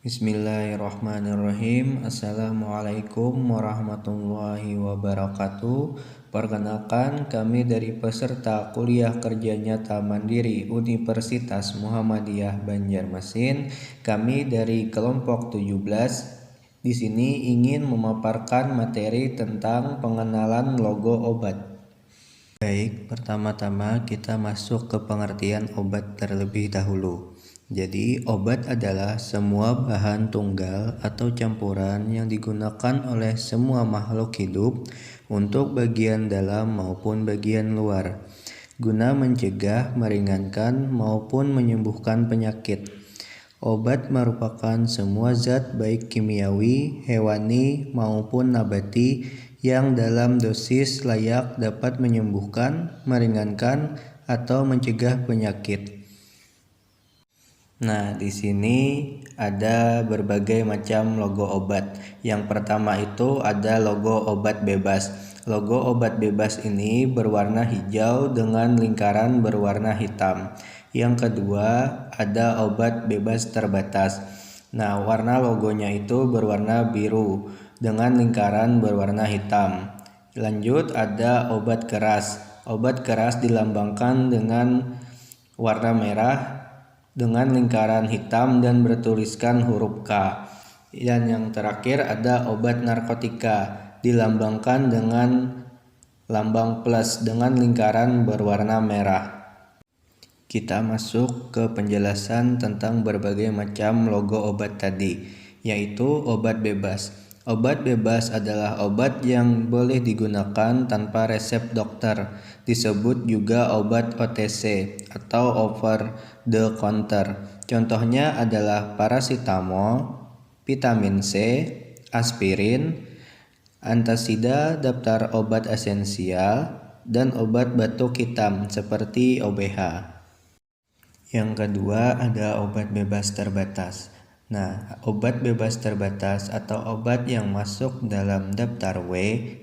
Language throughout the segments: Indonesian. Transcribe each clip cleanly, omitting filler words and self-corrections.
Bismillahirrahmanirrahim. Assalamualaikum warahmatullahi wabarakatuh. Perkenalkan, kami dari peserta kuliah kerja nyata mandiri Universitas Muhammadiyah Banjarmasin. Kami dari kelompok 17 di sini ingin memaparkan materi tentang pengenalan logo obat. Baik, pertama-tama kita masuk ke pengertian obat terlebih dahulu. Jadi, obat adalah semua bahan tunggal atau campuran yang digunakan oleh semua makhluk hidup untuk bagian dalam maupun bagian luar, guna mencegah, meringankan, maupun menyembuhkan penyakit. Obat merupakan semua zat baik kimiawi, hewani, maupun nabati yang dalam dosis layak dapat menyembuhkan, meringankan, atau mencegah penyakit. Nah, di sini ada berbagai macam logo obat. Yang pertama itu ada logo obat bebas. Logo obat bebas ini berwarna hijau dengan lingkaran berwarna hitam. Yang kedua ada obat bebas terbatas. Nah, warna logonya itu berwarna biru dengan lingkaran berwarna hitam. Lanjut ada obat keras. Obat keras dilambangkan dengan warna merah dengan lingkaran hitam dan bertuliskan huruf K. Dan yang terakhir ada obat narkotika, dilambangkan dengan lambang plus dengan lingkaran berwarna merah. Kita masuk ke penjelasan tentang berbagai macam logo obat tadi, yaitu obat bebas. Obat bebas adalah obat yang boleh digunakan tanpa resep dokter, disebut juga obat OTC atau over the counter. Contohnya adalah paracetamol, vitamin C, aspirin, antasida, daftar obat esensial, dan obat batuk hitam seperti OBH. Yang kedua ada obat bebas terbatas. Nah, obat bebas terbatas atau obat yang masuk dalam daftar W,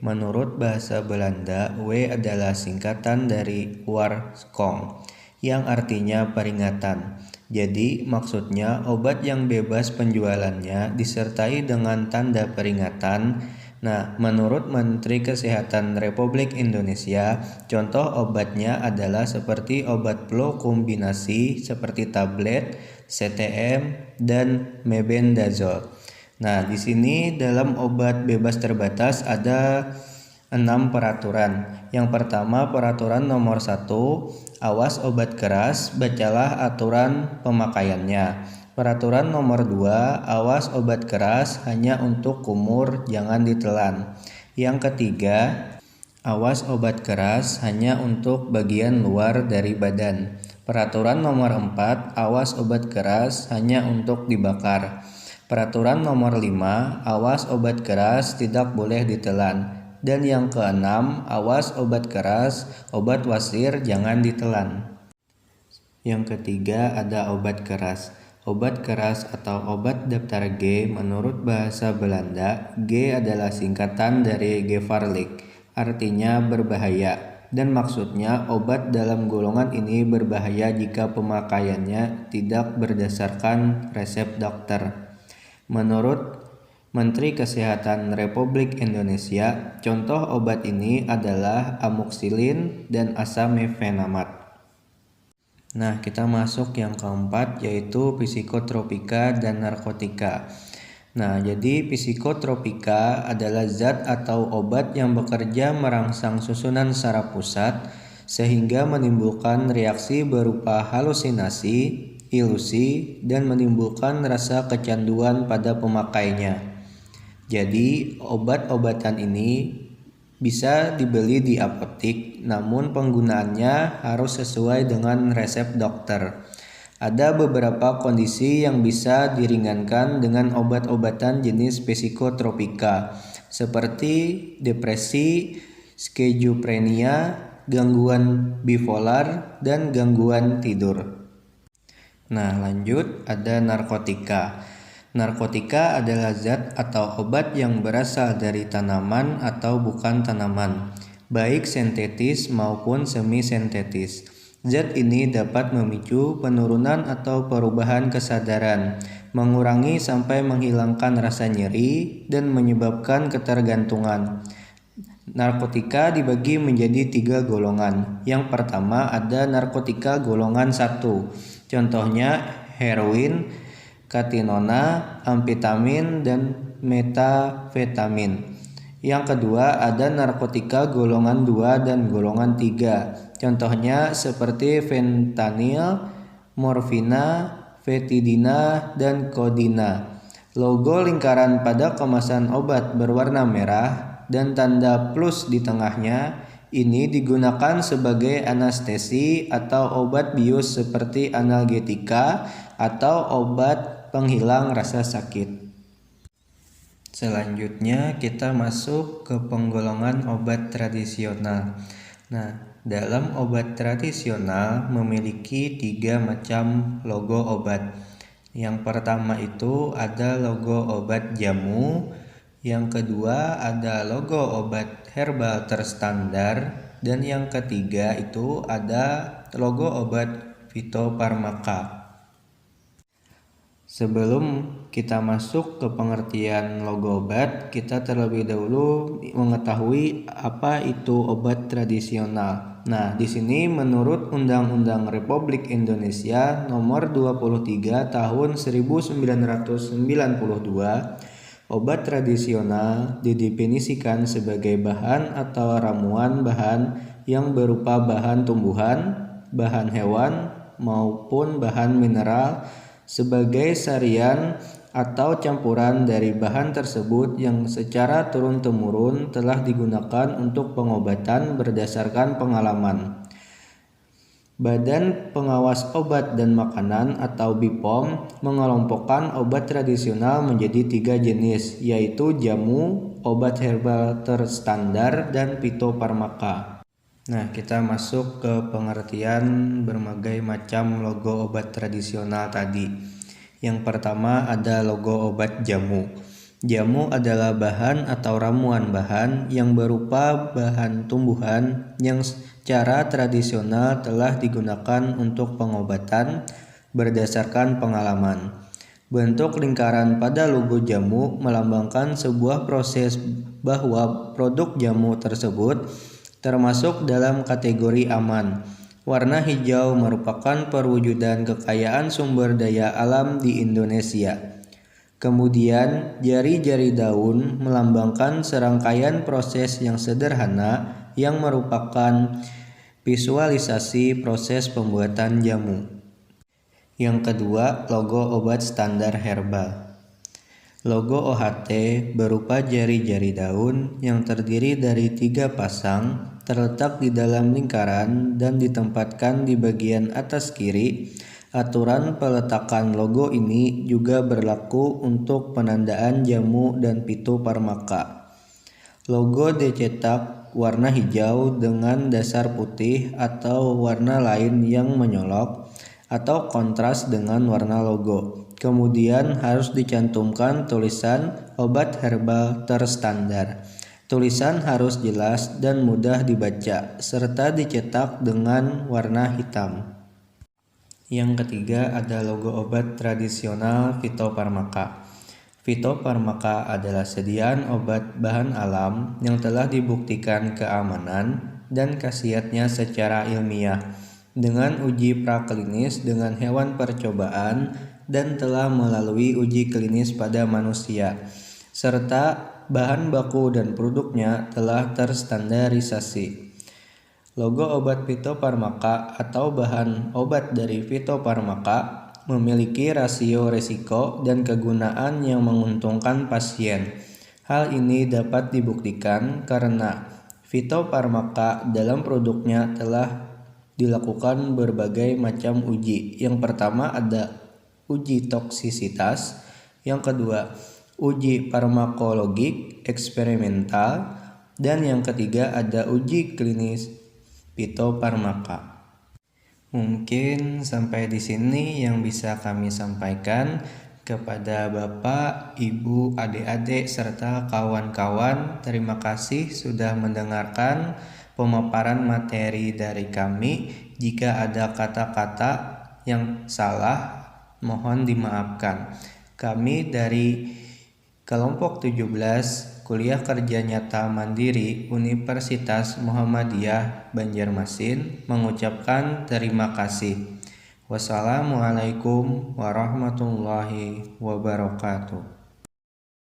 menurut bahasa Belanda, W adalah singkatan dari waarschuwing, yang artinya peringatan. Jadi, maksudnya obat yang bebas penjualannya disertai dengan tanda peringatan. Nah, menurut Menteri Kesehatan Republik Indonesia, contoh obatnya adalah seperti obat flu kombinasi seperti tablet, CTM, dan mebendazole. Nah, di sini dalam obat bebas terbatas ada 6 peraturan. Yang pertama, peraturan nomor 1, awas obat keras, bacalah aturan pemakaiannya. Peraturan nomor 2, awas obat keras hanya untuk kumur, jangan ditelan. Yang ketiga, awas obat keras hanya untuk bagian luar dari badan. Peraturan nomor 4, awas obat keras hanya untuk dibakar. Peraturan nomor 5, awas obat keras tidak boleh ditelan. Dan yang keenam, awas obat keras, obat wasir jangan ditelan. Yang ketiga ada obat keras. Obat keras atau obat daftar G menurut bahasa Belanda, G adalah singkatan dari gevaarlijk, artinya berbahaya. Dan maksudnya obat dalam golongan ini berbahaya jika pemakaiannya tidak berdasarkan resep dokter. Menurut Menteri Kesehatan Republik Indonesia, contoh obat ini adalah amoxicillin dan asamefenamat. Nah, kita masuk yang keempat, yaitu psikotropika dan narkotika. Nah, jadi psikotropika adalah zat atau obat yang bekerja merangsang susunan saraf pusat sehingga menimbulkan reaksi berupa halusinasi, ilusi, dan menimbulkan rasa kecanduan pada pemakainya. Jadi, obat-obatan ini bisa dibeli di apotik, namun penggunaannya harus sesuai dengan resep dokter. Ada beberapa kondisi yang bisa diringankan dengan obat-obatan jenis psikotropika, seperti depresi, skizofrenia, gangguan bipolar, dan gangguan tidur. Nah, lanjut ada narkotika. Narkotika adalah zat atau obat yang berasal dari tanaman atau bukan tanaman, baik sintetis maupun semi-sintetis. Zat ini dapat memicu penurunan atau perubahan kesadaran, mengurangi sampai menghilangkan rasa nyeri, dan menyebabkan ketergantungan. Narkotika dibagi menjadi 3 golongan. Yang pertama ada narkotika golongan 1. Contohnya heroin, katinona, amfetamin, dan metafetamin. Yang kedua ada narkotika golongan 2 dan golongan 3. Contohnya seperti fentanyl, morfina, fetidina, dan kodina. Logo lingkaran pada kemasan obat berwarna merah dan tanda plus di tengahnya ini digunakan sebagai anestesi atau obat bius seperti analgetika atau obat penghilang rasa sakit. Selanjutnya kita masuk ke penggolongan obat tradisional. Nah, dalam obat tradisional memiliki 3 macam logo obat. Yang pertama itu ada logo obat jamu, yang kedua ada logo obat herbal terstandar, dan yang ketiga itu ada logo obat fitofarmaka. Sebelum kita masuk ke pengertian logo obat, kita terlebih dahulu mengetahui apa itu obat tradisional. Nah, di sini menurut Undang-Undang Republik Indonesia Nomor 23 Tahun 1992, obat tradisional didefinisikan sebagai bahan atau ramuan bahan yang berupa bahan tumbuhan, bahan hewan, maupun bahan mineral sebagai sarian atau campuran dari bahan tersebut yang secara turun-temurun telah digunakan untuk pengobatan berdasarkan pengalaman. Badan Pengawas Obat dan Makanan atau BPOM mengelompokkan obat tradisional menjadi 3 jenis, yaitu jamu, obat herbal terstandar, dan fitofarmaka. Nah, kita masuk ke pengertian berbagai macam logo obat tradisional tadi. Yang pertama ada logo obat jamu. Jamu adalah bahan atau ramuan bahan yang berupa bahan tumbuhan yang secara tradisional telah digunakan untuk pengobatan berdasarkan pengalaman. Bentuk lingkaran pada logo jamu melambangkan sebuah proses bahwa produk jamu tersebut termasuk dalam kategori aman. Warna hijau merupakan perwujudan kekayaan sumber daya alam di Indonesia. Kemudian, jari-jari daun melambangkan serangkaian proses yang sederhana yang merupakan visualisasi proses pembuatan jamu. Yang kedua, logo obat standar herbal. Logo OHT berupa jari-jari daun yang terdiri dari 3 pasang, terletak di dalam lingkaran dan ditempatkan di bagian atas kiri. Aturan peletakan logo ini juga berlaku untuk penandaan jamu dan fitofarmaka. Logo dicetak warna hijau dengan dasar putih atau warna lain yang menyolok atau kontras dengan warna logo. Kemudian harus dicantumkan tulisan obat herbal terstandar. Tulisan harus jelas dan mudah dibaca serta dicetak dengan warna hitam. Yang ketiga ada logo obat tradisional fitofarmaka. Fitofarmaka adalah sediaan obat bahan alam yang telah dibuktikan keamanan dan khasiatnya secara ilmiah dengan uji praklinis dengan hewan percobaan dan telah melalui uji klinis pada manusia, serta bahan baku dan produknya telah terstandarisasi. Logo obat fitofarmaka atau bahan obat dari fitofarmaka memiliki rasio risiko dan kegunaan yang menguntungkan pasien. Hal ini dapat dibuktikan karena fitofarmaka dalam produknya telah dilakukan berbagai macam uji. Yang pertama ada uji toksisitas, yang kedua uji farmakologik eksperimental, dan yang ketiga ada uji klinis fitofarmaka. Mungkin sampai di sini yang bisa kami sampaikan kepada Bapak, Ibu, adik-adik, serta kawan-kawan. Terima kasih sudah mendengarkan pemaparan materi dari kami. Jika ada kata-kata yang salah, mohon dimaafkan. Kami dari kelompok 17 Kuliah Kerja Nyata Mandiri Universitas Muhammadiyah Banjarmasin mengucapkan terima kasih. Wassalamualaikum warahmatullahi wabarakatuh.